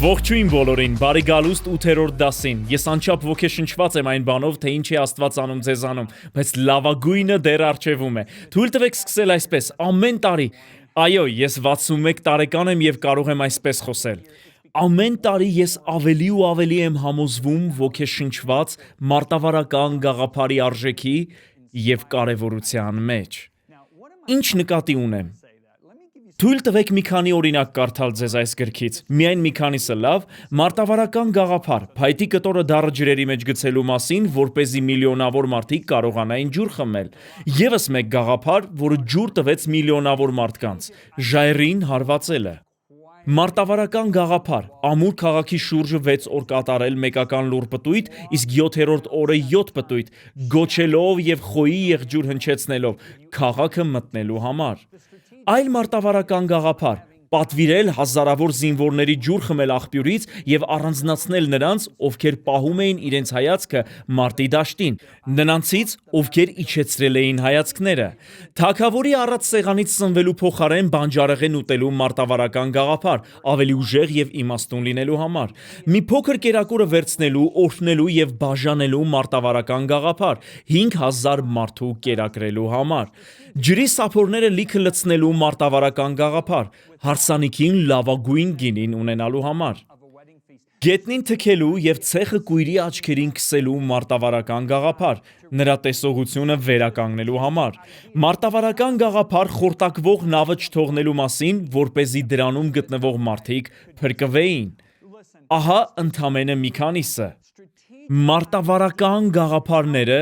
Ողջույն բոլորին, բարի գալուստ 8-րդ դասին։ Ես անչափ ոգեշնչված եմ այն բանով, թե ինչ է Աստված անում ձեզանում, բայց լավագույնը դեռ առջևում է։ Թույլ տվեք սկսել այսպես, ամեն տարի։ Այո, ես 61 տարեկան եմ եւ կարող եմ այսպես խոսել։ Ամեն տարի ես ավելի ու ավելի եմ համոզվում ոգեշնչված մարտավարական գաղափարի արժեքի եւ կարեւորության մեջ։ Ինչ նկատի ունեմ։ Թույլ տվեք մի քանի օրինակ կարդալ ձեզ այս գրքից, միայն մի քանիսը լավ, մարտավարական գաղափար, փայտի կտորը դառը ջրերի մեջ գցելու մասին, որպեսզի միլիոնավոր մարդիկ կարողանային ջուր խմել։ Եվս մեկ գաղափար, որը ջուր տվեց միլիոնավոր մարդկանց, ժայռին հարվածելը։ Մարտավարական գաղափար, ամուր քաղաքի շուրջը 6 օր կատարել մեկական լուռ պտույտ, իսկ 7-րդ օրը 7 պտույտ, գոչելով եւ խոյի եղջյուր հնչեցնելով, քաղաքը մտնելու համար։ Այլ մարտավարական գաղափար, պատվիրել հազարավոր զինվորների ջուր խմել աղբյուրից եւ առանձնացնել նրանց, ովքեր պահում էին իրենց հայացքը մարտի դաշտին, նրանցից, ովքեր իջեցրել էին հայացքները։ Թագավորի առած սեղանից սնվելու փոխարեն բանջարեղեն ուտելու մարտավարական գաղափար, ավելի ուժեղ եւ իմաստուն լինելու համար։ Մի փոքր կերակուրը վերցնելու, օրհնելու եւ բաժանելու մարտավարական գաղափար, 5000 մարդու կերակրելու համար։ Ջրի սափորները լիքը լցնելու մարտավարական գաղափար, հարսանիքին լավագույն գինին ունենալու համար։ Գետնին թքելու եւ ցեխը կույրի աչքերին քսելու մարտավարական գաղափար, նրա տեսողությունը վերականգնելու համար։ Մարտավարական գաղափար խորտակվող նավը չթողնելու մասին, որպեսզի դրանում գտնվող մարդիկ փրկվեին։ Ահա ընդամենը մի քանիսը։ Մարտավարական գաղափարները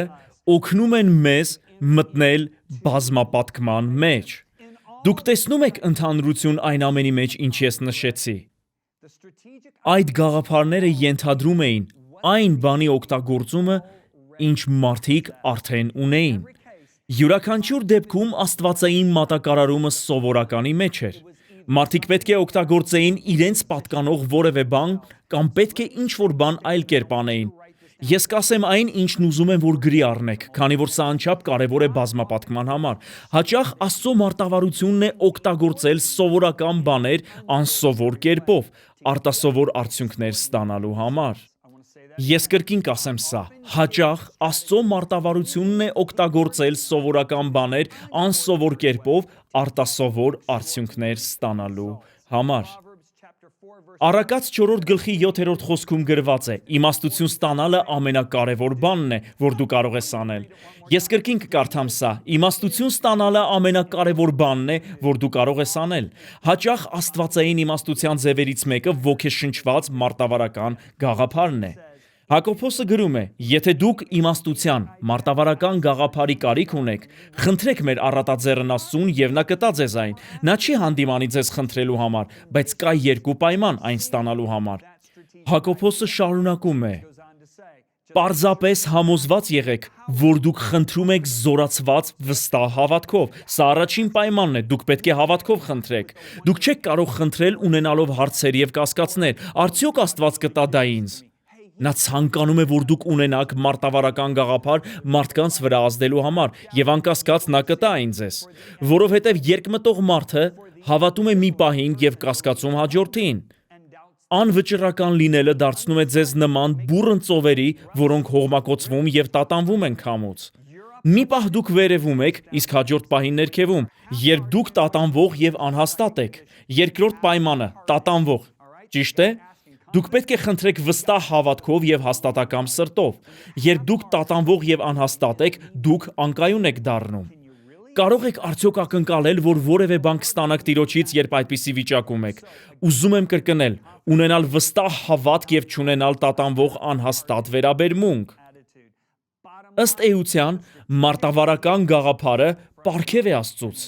օգնում են մեզ մտնել բազմապատկման մեջ։ Դուք տեսնում եք ընդհանրություն այն ամենի մեջ, ինչ ես նշեցի։ Այդ գաղափարները ենթադրում էին այն բանի օգտագործումը, ինչ մարդիկ արդեն ունեին։ Յուրաքանչյուր դեպքում աստվածային մատակարարումը սովորականի մեջ էր։ Մարդիկ պետք է օգտագործեին իրենց պատկանող որևէ բան կամ պետք է ինչ-որ բան այլ կերպ անեին։ Ես կասեմ այն, ինչն ուզում եմ, որ գրի առնեք, քանի որ սա անչափ կարևոր է բազմապատկման համար։ Հաճախ Աստծո մարտավարությունն է օգտագործել սովորական բաներ անսովոր կերպով, արտասովոր արդյունքներ ստանալու համար։ Ես կրկին կասեմ սա. հաճախ Աստծո մարտավարությունն է օգտագործել սովորական բաներ անսովոր կերպով, արտասովոր արդյունքներ ստանալու համար։ Առակաց 4-րդ գլխի 7-րդ խոսքում գրված է. իմաստություն ստանալը ամենակարևոր բանն է, որ դու կարող ես անել։ Ես կրկին կկարդամ սա. իմաստություն ստանալը ամենակարևոր բանն է, որ դու կարող ես անել։ Հաճախ աստվածային իմաստության ձևերից մեկը ոգեշնչված մարտավարական գաղափարն է։ Հակոբոսը գրում է. եթե դուք իմաստության, մարտավարական գաղափարի կարիք ունեք, խնդրեք մեր առատաձեռն Աստծուն եւ նա կտա ձեզ այն։ Նա չի հանդիմանի ձեզ խնդրելու համար, բայց կա երկու պայման այն ստանալու համար։ Հակոբոսը շարունակում է. Պարզապես համոզված եղեք, որ դուք խնդրում եք զորացված վստահ հավատքով։ Սա առաջին պայմանն է, դուք պետք է հավատքով խնդրեք։ Դուք չեք կարող խնդրել ունենալով հարցեր եւ կասկածներ։ Արդյոք Աստված կտա դա ինձ։ Նա ցանկանում է, որ դուք ունենաք մարտավարական գաղափար մարդկանց վրա ազդելու համար, եւ անկասկած նա կտա այն ձեզ, որովհետեւ երկմտող մարդը հավատում է մի պահին եւ կասկածում հաջորդին։ Անվճռական լինելը դարձնում է ձեզ նման բուռն ծովերի, որոնք հողմակոծվում եւ տատանվում են քամուց։ Մի պահ դուք վերևում եք, իսկ հաջորդ պահին ներքևում, երբ դուք տատանվող եւ անհաստատ եք։ Երկրորդ պայմանը՝ տատանվող։ Ճիշտ է։ Դուք պետք է խնդրեք վստահ հավատքով եւ հաստատակամ սրտով։ Երբ դուք տատանվող եւ անհաստատ եք, դուք անկայուն եք դառնում։ Կարող եք արդյոք ակնկալել, որ որևէ բան կստանաք Տիրոջից, երբ այդպիսի վիճակում եք։ Ուզում եմ կրկնել, ունենալ վստահ հավատք եւ չունենալ տատանվող անհաստատ վերաբերմունք։ Ըստ էության, մարտավարական գաղափարը պարգև է Աստծուց,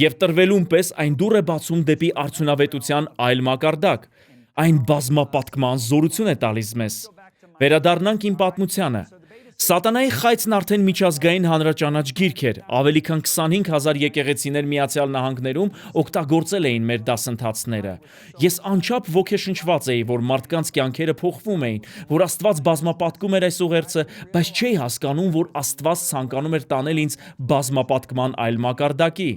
եւ տրվելուն պես այն դուռ է բացում դեպի արդյունավետության այլ մակարդակ։ Այն բազմապատկման զորություն է տալիս մեզ։ Վերադառնանք իմ պատմությանը։ Սատանայի խայծն արդեն միջազգային հանրաճանաչ գիրք էր, ավելի քան 25,000 եկեղեցիներ Միացյալ Նահանգներում օգտագործել էին մեր դասընթացները։ Ես անչափ ոգեշնչված էի, որ մարդկանց կյանքերը փոխվում էին, որ Աստված բազմապատկում էր այս ուղերձը, բայց չէի հասկանում, որ Աստված ցանկանում էր տանել ինձ բազմապատկման այլ մակարդակի։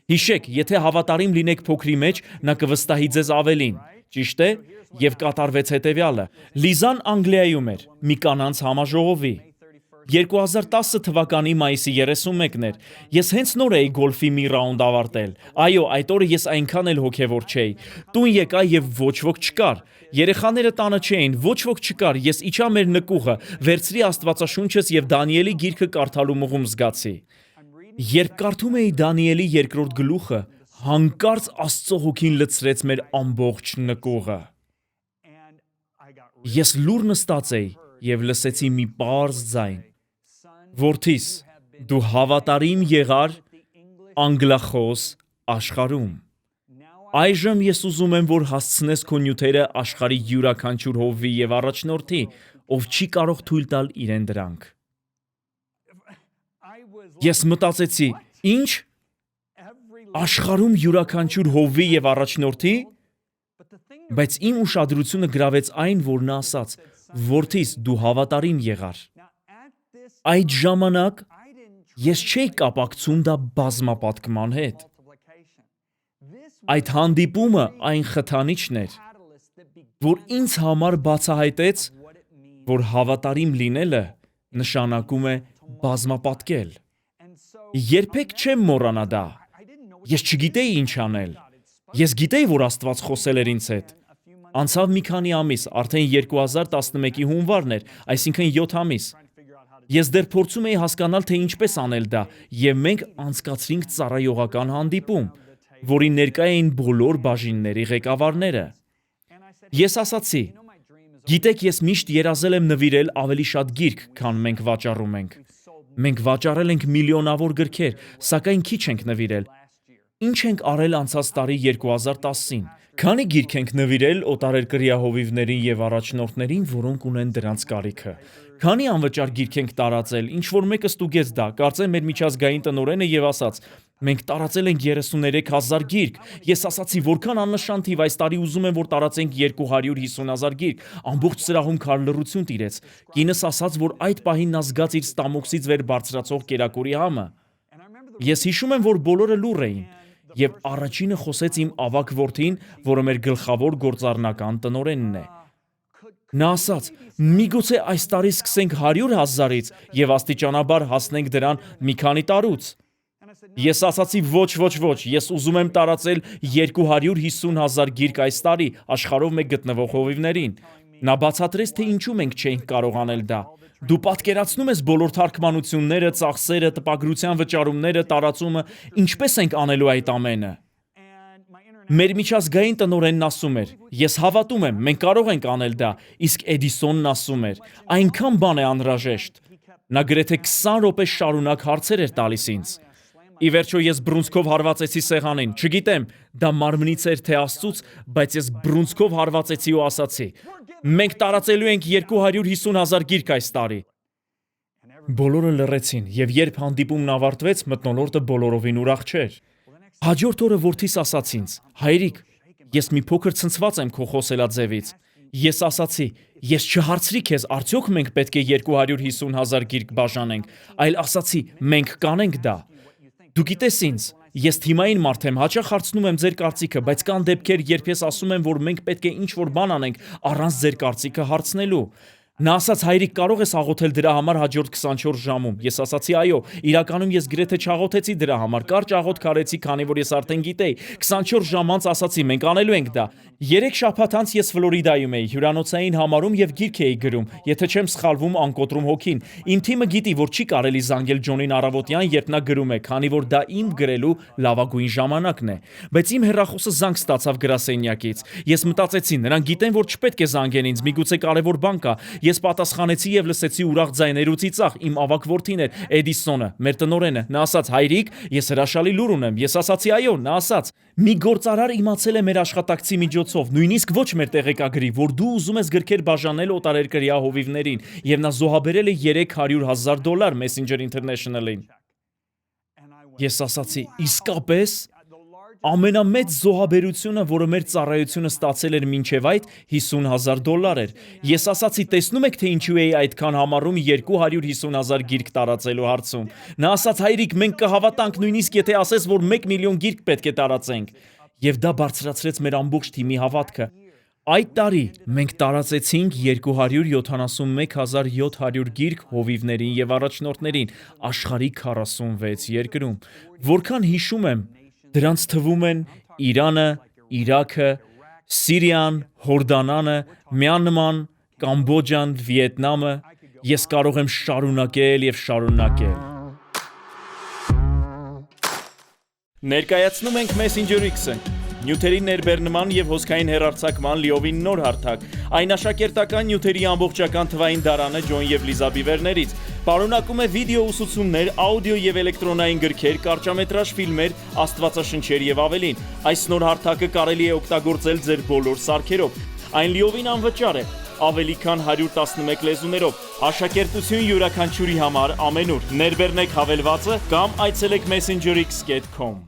Հիշեք, եթե հավատարիմ լինեք փոքրի մեջ, նա կվստահի ձեզ ավելին։ Ճիշտ է, եւ կատարվեց հետեւյալը. Լիզան Անգլիայում էր, մի կանանց համաժողովի։ 2010 թվականի մայիսի 31-ն էր։ Ես հենց նոր էի գոլֆի մի ռաունդ ավարտել։ Այո, այդ օրը ես այնքան էլ հոգևոր չէի։ Տուն եկա եւ ոչ ոք չկար։ Երեխաները տանը չէին, ոչ ոք չկար։ Ես իջա մեր նկուղը, վերցրի Աստվածաշունչս եւ Դանիելի գիրքը կարդալու մղում զգացի։ Երբ կարդում էի Դանիելի 2-րդ գլուխը, հանկարծ Աստծո հոգին լցրեց մեր ամբողջ նկուղը։ Ես լուռ նստած էի եւ լսեցի մի պարզ ձայն. Որդիս, դու հավատարիմ եղար անգլախոս աշխարհում։ Այժմ ես ուզում եմ, որ հասցնես քո նյութերը աշխարհի յուրաքանչյուր հովվի եւ առաջնորդի, ով չի կարող թույլ տալ իրեն դրանք։ Ես մտածեցի. Ինչ? Աշխարհում յուրաքանչյուր հովվի եւ առաջնորդի։ Բայց իմ ուշադրությունը գրավեց այն, որ նա ասաց. Որդիս, դու հավատարիմ եղար։ Այդ ժամանակ ես չէի կապակցում դա բազմապատկման հետ։ Այդ հանդիպումը այն խթանիչն էր, որ ինձ համար բացահայտեց, որ հավատարիմ լինելը նշանակում է բազմապատկել։ Երբեք չեմ մոռանա դա։ Ես չգիտեի ինչ անել։ Ես գիտեի, որ Աստված խոսել էր ինձ հետ։ Անցավ մի քանի ամիս, արդեն 2011-ի հունվարն էր, այսինքն 7 ամիս։ Ես դեռ փորձում էի հասկանալ, թե ինչպես անել դա, եւ մենք անցկացրինք ծառայողական հանդիպում, որին ներկա էին բոլոր բաժինների ղեկավարները։ Ես ասացի. Գիտեք, ես միշտ երազել եմ նվիրել ավելի շատ գիրք, քան մենք վաճառում ենք։ Մենք վաճառել ենք միլիոնավոր գրքեր, սակայն քիչ ենք նվիրել։ Ինչ ենք արել անցած տարի 2010-ին։ Քանի գիրք ենք նվիրել օտարերկրյա հովիվներին եւ առաջնորդներին, որոնք ունեն դրանց կարիքը։ Քանի անվճար գիրք ենք տարածել, ինչ որ մեկը ստուգեց դա, կարծեմ մեր միջազգային տնօրենը եւ ասաց. մենք տարածել ենք 33,000 գիրք։ Ես ասացի, որքան աննշան թիվ, այս տարի ուզում եմ, որ տարածենք 250,000 գիրք։ Ամբողջ սրահում քարլռություն տիրեց։ Կինս ասաց, որ այդ պահին նա զգաց իր ստամոքսից վեր բարձրացող կերակուրի համը։ Ես հիշում եմ, որ բոլորը լուռ էին, եւ առաջինը խոսեց իմ ավագ որդին, որը մեր գլխավոր գործառնական տնօրենն է։ Նա ասաց. միգուցե այս տարի սկսենք 100,000-ից եւ աստիճանաբար հասնենք դրան մի քանի տարուց։ Ես ասացի ոչ, ես ուզում եմ տարածել 250,000 գիրք այս տարի աշխարհով մեկ գտնվող հովիվներին։ Նա բացատրեց, թե ինչու մենք չէինք կարող անել դա։ Դու պատկերացնում ես բոլոր թարգմանությունները, ծախսերը, տպագրության վճարումները, տարածումը, ինչպես ենք անելու այդ ամենը։ Մեր միջազգային տնօրենն ասում էր. ես հավատում եմ, մենք կարող ենք անել դա, իսկ Էդիսոնն ասում էր. այնքան բան է անհրաժեշտ։ Նա գրեթե 20 րոպե շարունակ հարցեր էր տալիս ինձ։ Ի վերջո ես բռունցքով հարվածեցի սեղանին, չգիտեմ, դա մարմնից էր թե Աստծուց, բայց ես բռունցքով հարվածեցի ու ասացի. մենք տարածելու ենք 250,000 գիրք այս տարի։ Բոլորը լռեցին, եւ երբ հանդիպումն ավարտվեց, մթնոլորտը բոլորովին ուրախ չէր։ Հաջորդ օրը որդիս ասաց ինձ. հայրիկ, ես մի փոքր ցնցված եմ քո խոսելաձևից։ Ես ասացի. ես չհարցրի քեզ, արդյոք մենք պետք է 250,000 գիրք բաժանենք, այլ ասացի, մենք կանենք դա։ Դու գիտես ինձ, ես թիմային մարդ եմ, հաճախ հարցնում եմ ձեր կարծիքը, բայց կան դեպքեր, երբ ես ասում եմ, որ մենք պետք է ինչ-որ բան անենք առանց ձեր կարծիքը հարցնելու։ Նա ասաց, հայրիկ, կարող ես աղոթել դրա համար հաջորդ 24 ժամում։ Ես ասացի, այո, իրականում ես գրեթե չաղոթեցի դրա համար, կարճ աղոթ կարեցի, քանի որ ես արդեն գիտեի։ 24 ժամ անց ասացի, մենք անելու ենք դա։ 3 շաբաթ անց ես Ֆլորիդայում էի, հյուրանոցային համարում եւ գիրք էի գրում, եթե չեմ սխալվում, անկոտրում հոգին։ Իմ թիմը գիտի, որ չի կարելի զանգել Ջոնին առավոտյան, երբ նա գրում է, քանի որ դա իմ գրելու լավագույն ժամանակն է։ Բայց իմ հեռախոսը զանգ ստացավ գրասենյակից։ Ես մտածեցի, նրանք գիտեն, որ չպետք է զանգեն ինձ, միգուցե կարևոր բան կա։ Ես պատասխանեցի եւ լսեցի ուրախ ձայներու ծիծաղ, իմ ավագ որդին էր, Էդիսոնը, մեր տնօրենը։ Նա ասաց. հայրիկ, ես հրաշալի լուր ունեմ։ Ես ասացի, այո, նա ասաց. մի գործարար իմացել է մեր աշխատակցի միջոցով, նույնիսկ ոչ մեր տեղեկագրի, որ դու ուզում ես գրքեր բաժանել օտարերկրյա հովիվներին, եւ նա զոհաբերել է $300,000 Messenger International-ին։ Ես ասացի. իսկապես։ Ամենամեծ զոհաբերությունը, որը մեր ծառայությունը ստացել էր մինչև այդ, $50,000 էր։ Ես ասացի, տեսնում եք, թե ինչու էի այդքան համառում 250,000 գիրք տարածելու հարցում։ Նա ասաց, հայրիկ, մենք կհավատանք նույնիսկ եթե ասես, որ 1 միլիոն գիրք պետք է տարածենք։ Եվ դա բարձրացրեց մեր ամբողջ թիմի հավատքը։ Այդ տարի մենք տարածեցինք 271,700 գիրք հովիվներին եւ առաջնորդներին աշխարհի 46 երկրում։ Որքան հիշում եմ, դրանց թվում են Իրանը, Իրաքը, Սիրիան, Հորդանանը, Մյանման, Կամբոջան, Վիետնամը։ Ես կարող եմ շարունակել եւ շարունակել։ Ներկայացնում ենք Messenger X-ը։ Նյութերի ներբեռնման եւ հոսքային հեռարձակման լիովին նոր հարթակ։ Այն աշակերտական նյութերի ամբողջական թվային դարանը Ջոն եւ Լիզա Բիվերներից։ Պարունակում է վիդեո ուսուցումներ, աուդիո եւ էլեկտրոնային գրքեր, կարճամետրաժ ֆիլմեր, աստվածաշնչեր եւ ավելին։ Այս նոր հարթակը կարելի է օգտագործել ձեր բոլոր սարքերով։ Այն լիովին անվճար է։ Ավելի քան 111 լեզուներով, աշակերտություն յուրաքանչյուրի համար ամենուր։ Ներբեռնեք հավելվածը կամ այցելեք messengerx.com։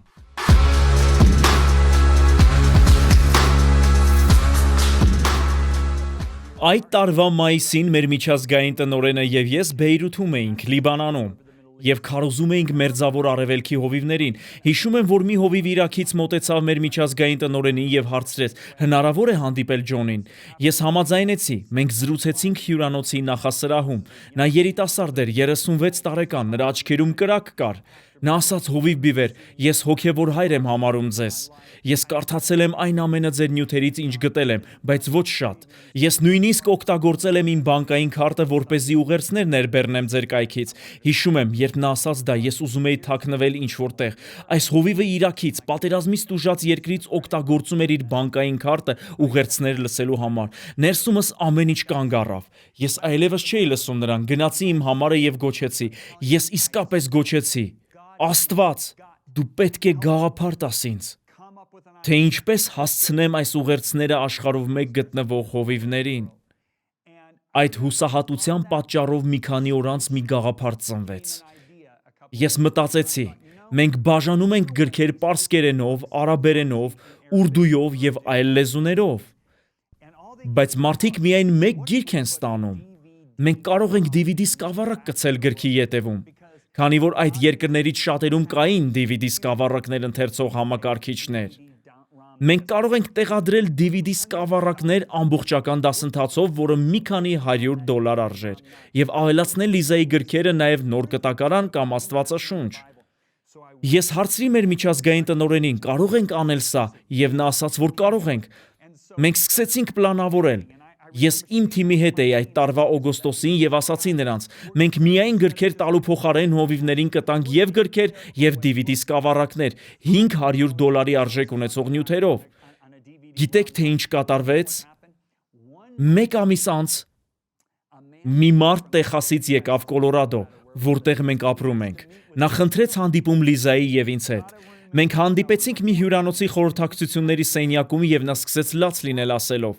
Այդ տարվա մայիսին մեր միջազգային տնօրենը եւ ես Բեյրութում էինք, Լիբանանում, եւ քարոզում էինք Մերձավոր Արևելքի հովիվներին։ Հիշում եմ, որ մի հովիվ Իրաքից մոտեցավ մեր միջազգային տնօրենին եւ հարցրեց. հնարավոր է հանդիպել Ջոնին։ Ես համաձայնեցի։ Մենք զրուցեցինք հյուրանոցի նախասրահում։ Նա երիտասարդ էր, 36 տարեկան, նրա աչքերում կրակ կար։ Նա ասաց. հովիվ Բիվեր, ես հոգևոր հայր եմ համարում ձեզ։ Ես կարդացել եմ այն ամենը ձեր նյութերից, ինչ գտել եմ, բայց ոչ շատ։ Ես նույնիսկ օգտագործել եմ իմ բանկային քարտը, որպեսզի ուղերձներ ներբեռնեմ ձեր կայքից։ Հիշում եմ, երբ նա ասաց դա, ես ուզում էի թաքնվել ինչ-որ տեղ։ Այս հովիվը Իրաքից, պատերազմից տուժած երկրից օգտագործում էր իր բանկային քարտը ուղերձներ լսելու համար։ Ներսումս ամեն ինչ կանգ առավ։ Ես այլևս չէի լսում նրան, գնացի իմ համարը եւ գոչեցի։ Ես իսկապես գոչեցի. Աստված, դու պետք է գաղափար տաս ինձ, թե ինչպես հասցնեմ այս ուղերձները աշխարհով մեկ գտնվող հովիվներին։ Այդ հուսահատության պատճառով մի քանի օր անց մի գաղափար ծնվեց։ Ես մտածեցի. մենք բաժանում ենք գրքեր պարսկերենով, արաբերենով, ուրդույով եւ այլ լեզուներով, բայց մարդիկ միայն մեկ գիրք են ստանում։ Մենք կարող ենք DVD սկավառակ գցել գրքի ետևում, քանի որ այդ երկրներից շատերում կային DVD սկավառակներ ընթերցող համակարգիչներ։ Մենք կարող ենք տեղադրել DVD սկավառակներ ամբողջական դասընթացով, որը մի քանի $100 արժեր, եւ ավելացնել Լիզայի գրքերը նաեւ նոր կտակարան կամ աստվածաշունչ։ Ես հարցրի մեր միջազգային տնօրենին, կարող ենք անել սա, եւ նա ասաց, որ կարող ենք։ Մենք սկսեցինք պլանավորել։ Ես իմ թիմի հետ էի այդ տարվա օգոստոսին եւ ասացի նրանց. մենք միայն գրքեր տալու փոխարեն հովիվներին կտանք եւ գրքեր եւ DVD սկավառակներ $500 արժեք ունեցող նյութերով։ Գիտեք թե ինչ կատարվեց։ Մեկ ամիս անց մի մարդ Տեխասից եկավ Կոլորադո, որտեղ մենք ապրում ենք։ Նա խնդրեց հանդիպում Լիզայի եւ ինձ հետ։ Մենք հանդիպեցինք մի հյուրանոցի խորհրդակցությունների սենյակում եւ նա սկսեց լաց լինել ասելով.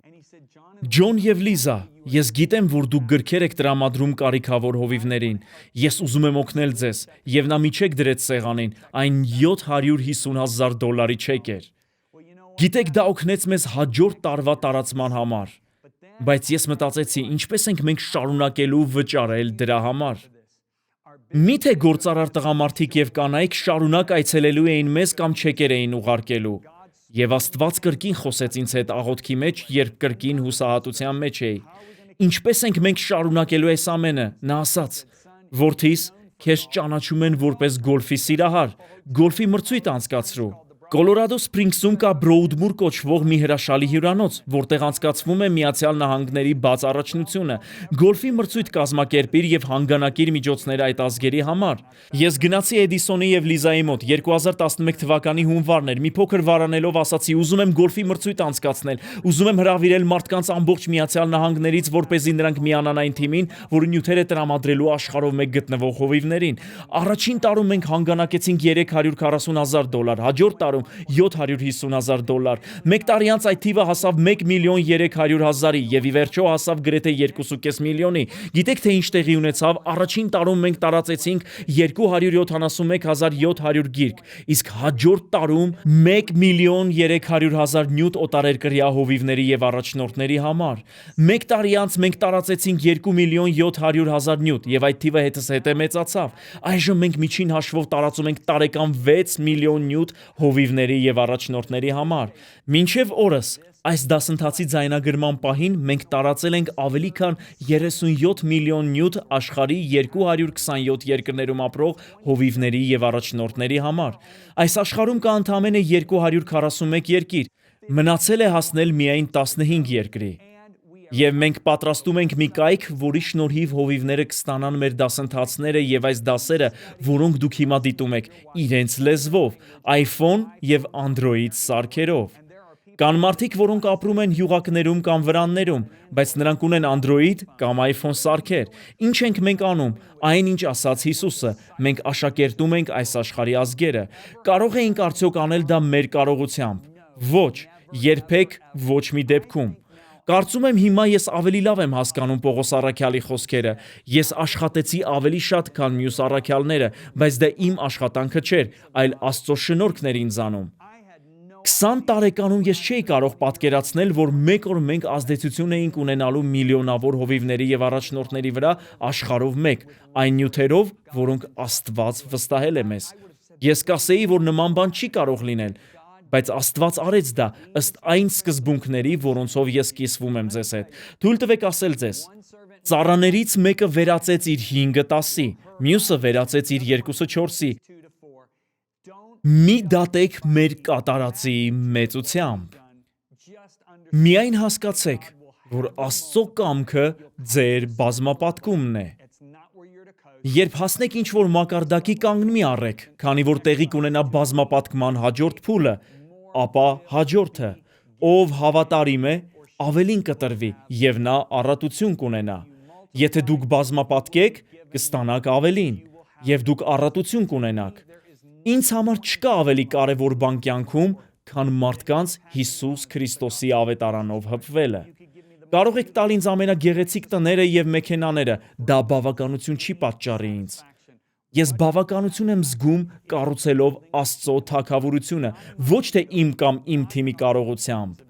Ջոն եւ Լիզա, ես գիտեմ, որ դուք գրքեր եք տրամադրում կարիքավոր հովիվներին։ Ես ուզում եմ օգնել ձեզ, եւ նա մի չեք դրեց սեղանին, այն $750,000 չեք էր։ Գիտեք, դա օգնեց մեզ հաջորդ տարվա տարածման համար։ Բայց ես մտածեցի, ինչպես ենք մենք շարունակելու վճարել դրա համար։ Միթե գործարար տղամարդիկ եւ կանայք շարունակ այցելելու էին մեզ կամ չեկեր էին ուղարկելու։ Եվ Աստված կրկին խոսեց ինձ հետ աղոթքի մեջ, երբ կրկին հուսահատության մեջ էի։ Ինչպես ենք մենք շարունակելու այս ամենը, նա ասաց. Որդիս, քեզ ճանաչում են որպես գոլֆի սիրահար, գոլֆի մրցույթ անցկացրու։ Կոլորադո Սփրինգսում կա Բրոուդմուր կոչվող մի հրաշալի հյուրանոց, որտեղ անցկացվում է Միացյալ Նահանգների բաց առաջնությունը։ Գոլֆի մրցույթ կազմակերպիր եւ հանգանակիր միջոցներ այդ ազգերի համար։ Ես գնացի Էդիսոնի եւ Լիզայի մոտ 2011 թվականի հունվարն էր, մի փոքր վարանելով ասացի. ուզում եմ գոլֆի մրցույթ անցկացնել, ուզում եմ հրավիրել մարդկանց ամբողջ Միացյալ Նահանգներից, որպեսզի նրանք միանան այն թիմին, որը նյութեր է տրամադրելու աշխարհով մեկ գտնվող հովիվներին։ Առաջին տարում մենք հանգանակեցինք $340,000, հաջորդ տարում $750,000։ Մեկ տարի անց այդ թիվը հասավ 1,300,000-ի եւ ի վերջո հասավ գրեթե 2.5 միլիոնի։ Գիտեք թե ինչ տեղի ունեցավ։ Առաջին տարում մենք տարածեցինք 271,700 գիրք, իսկ հաջորդ տարում 1,300,000 նյութ օտարերկրյա հովիվների եւ առաջնորդների համար։ Մեկ տարի անց մենք տարածեցինք 2,700,000 նյութ եւ այդ թիվը հետս հետ է մեծացավ։ Այժմ մենք միջին հաշվով տարածում ենք տարեկան 6 միլիոն նյութ հովիվների եւ առաջնորդների համար։ Մինչև օրս Այս դասընթացի ձայնագրման պահին մենք տարածել ենք ավելի քան 37 միլիոն նյութ աշխարհի 227 երկրներում ապրող հովիվների եւ առաջնորդների համար։ Այս աշխարհում կա ընդամենը 241 երկիր, մնացել է հասնել միայն 15 երկրի։ Եվ մենք պատրաստում ենք մի կայք, որի շնորհիվ հովիվները կստանան մեր դասընթացները եւ այս դասերը, որոնք դուք հիմա դիտում եք, իրենց լեզվով, iPhone եւ Android սարքերով։ Կան մարդիկ, որոնք ապրում են յուղակներում կամ վրաններում, բայց նրանք ունեն Android կամ iPhone սարքեր։ Ինչ ենք մենք անում։ Այն ինչ ասաց Հիսուսը, մենք աշակերտում ենք այս աշխարհի ազգերը։ Կարող էինք արդյոք անել դա մեր կարողությամբ։ Ոչ, երբեք ոչ մի դեպքում։ Կարծում եմ հիմա ես ավելի լավ եմ հասկանում Պողոս առաքյալի խոսքերը։ Ես աշխատեցի ավելի շատ, քան մյուս առաքյալները, բայց դա իմ աշխատանքը չէր, այլ Աստծո շնորհքն էր ինձանում։ 20 տարեկանում ես չէի կարող պատկերացնել, որ մեկ օր մենք ազդեցություն էինք ունենալու միլիոնավոր հովիվների եւ առաջնորդների վրա աշխարհով մեկ, այն նյութերով, որոնք Աստված վստահել է մեզ։ Ես կասեի, որ նման բան չի կարող լինել, բայց Աստված արեց դա ըստ այն սկզբունքների, որոնցով ես կիսվում եմ ձեզ հետ։ Թույլ տվեք ասել ձեզ. ծառաներից մեկը վերածեց իր 5-ը 10-ի, մյուսը վերածեց իր 2-ը 4-ի։ Մի դատեք մեր կատարածի մեծությամբ։ Միայն հասկացեք, որ Աստծո կամքը ձեր բազմապատկումն է։ Երբ հասնեք ինչ-որ մակարդակի, կանգ մի առեք, քանի որ տեղի կունենա բազմապատկման հաջորդ փուլը, ապա հաջորդը, ով հավատարիմ է, ավելին կտրվի, եւ նա առատություն կունենա։ Եթե դուք բազմապատկեք, կստանաք ավելին, եւ դուք առատություն կունենաք։ Ինձ համար չկա ավելի կարևոր բան կյանքում, քան մարդկանց Հիսուս Քրիստոսի ավետարանով հպվելը։ Կարող եք տալ ինձ ամենագեղեցիկ տները եւ մեքենաները, դա բավականություն չի պատճառի ինձ։ Ես բավականություն եմ զգում կառուցելով Աստծո թագավորությունը, ոչ թե իմ կամ իմ թիմի կարողությամբ,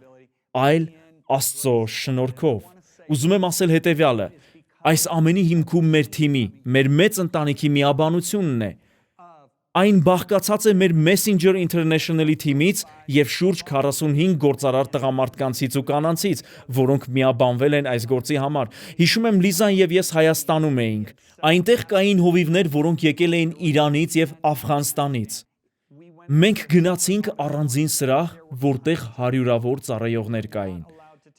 այլ Աստծո շնորհքով։ Ուզում եմ ասել հետեւյալը. այս ամենի հիմքում մեր թիմի, մեր մեծ ընտանիքի միաբանությունն է։ Այն բաղկացած է մեր Messenger International-ի թիմից եւ շուրջ 45 գործարար տղամարդկանցից ու կանանցից, որոնք միաբանվել են այս գործի համար։ Հիշում եմ Լիզան եւ ես Հայաստանում էինք։ Այնտեղ կային հովիվներ, որոնք եկել էին Իրանից եւ Աֆղանստանից։ Մենք գնացինք առանձին սրահ, որտեղ հարյուրավոր ծառայողներ կային։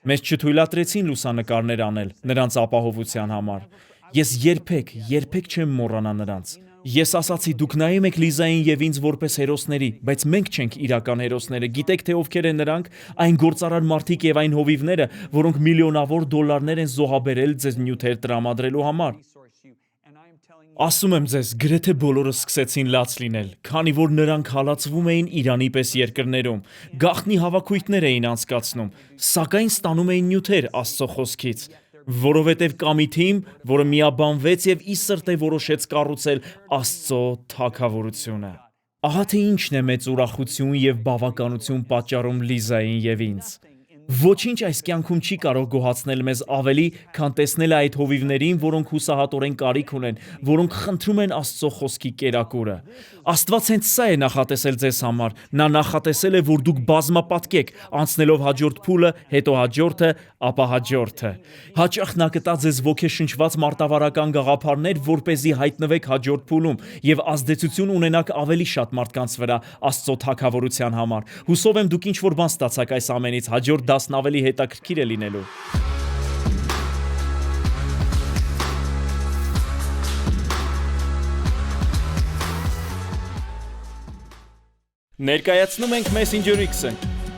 Մեզ չթույլատրեցին լուսանկարներ անել նրանց ապահովության համար։ Ես երբեք չեմ մոռանա նրանց։ Ես ասացի, դուք նայում եք Լիզային եւ ինձ որպես հերոսների, բայց մենք չենք իրական հերոսները։ Գիտեք թե ովքեր են նրանք, այն գործարար մարդիկ եւ այն հովիվները, որոնք միլիոնավոր դոլարներ են զոհաբերել ձեզ նյութեր տրամադրելու համար։ Ասում եմ ձեզ, գրեթե բոլորը սկսեցին լաց լինել, քանի որ նրանք հալածվում էին Իրանի պես երկրներում, գաղտնի հավաքույթներ էին անցկացնում, սակայն ստանում էին նյութեր Աստծո խոսքից, որովհետև կա մի թիմ, որը միաբանվեց եւ ի սրտե որոշեց կառուցել Աստծո թագավորությունը։ Ահա թե ինչն է մեծ ուրախություն եւ բավականություն պատճառում Լիզային եւ ինձ։ Ոչինչ այս կյանքում չի կարող գոհացնել մեզ ավելի, քան տեսնել այդ հովիվներին, որոնք հուսահատորեն կարիք ունեն, որոնք խնդրում են Աստծո խոսքի կերակուրը։ Աստված հենց սա է նախատեսել ձեզ համար։ Նա նախատեսել է, որ դուք բազմապատկեք, անցնելով հաջորդ փուլը, հետո հաջորդը, ապա հաջորդը։ Հաճախ նա կտա ձեզ ոգեշնչված մարտավարական գաղափարներ, որպեսզի հայտնվեք հաջորդ փուլում եւ ազդեցություն ունենաք ավելի շատ մարդկանց վրա Աստծո թագավորության համար։ Հուսով եմ դուք ինչ-որ բան ստացաք այս ամենից, հաջորդ դասն ավելի հետաքրքիր է լինելու։ Ներկայացնում ենք Messenger X-ը,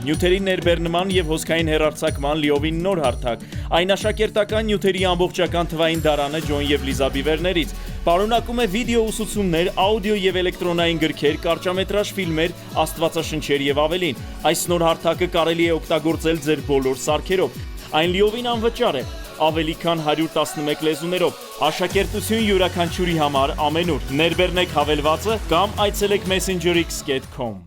նյութերի ներբեռնման եւ հոսքային հեռարձակման լիովին նոր հարթակ։ Այն աշակերտական նյութերի ամբողջական թվային դարանը Ջոն եւ Լիզա Բիվերներից։ Պարունակում է վիդեո ուսուցումներ, աուդիո եւ էլեկտրոնային գրքեր, կարճամետրաժ ֆիլմեր, աստվածաշնչեր եւ ավելին։ Այս նոր հարթակը կարելի է օգտագործել ձեր բոլոր սարքերով։ Այն լիովին անվճար է, ավելի քան 111 լեզուներով։ Աշակերտություն յուրաքանչյուրի համար ամենուր։ Ներբեռնեք հավելվածը կամ այցելեք messengerx.com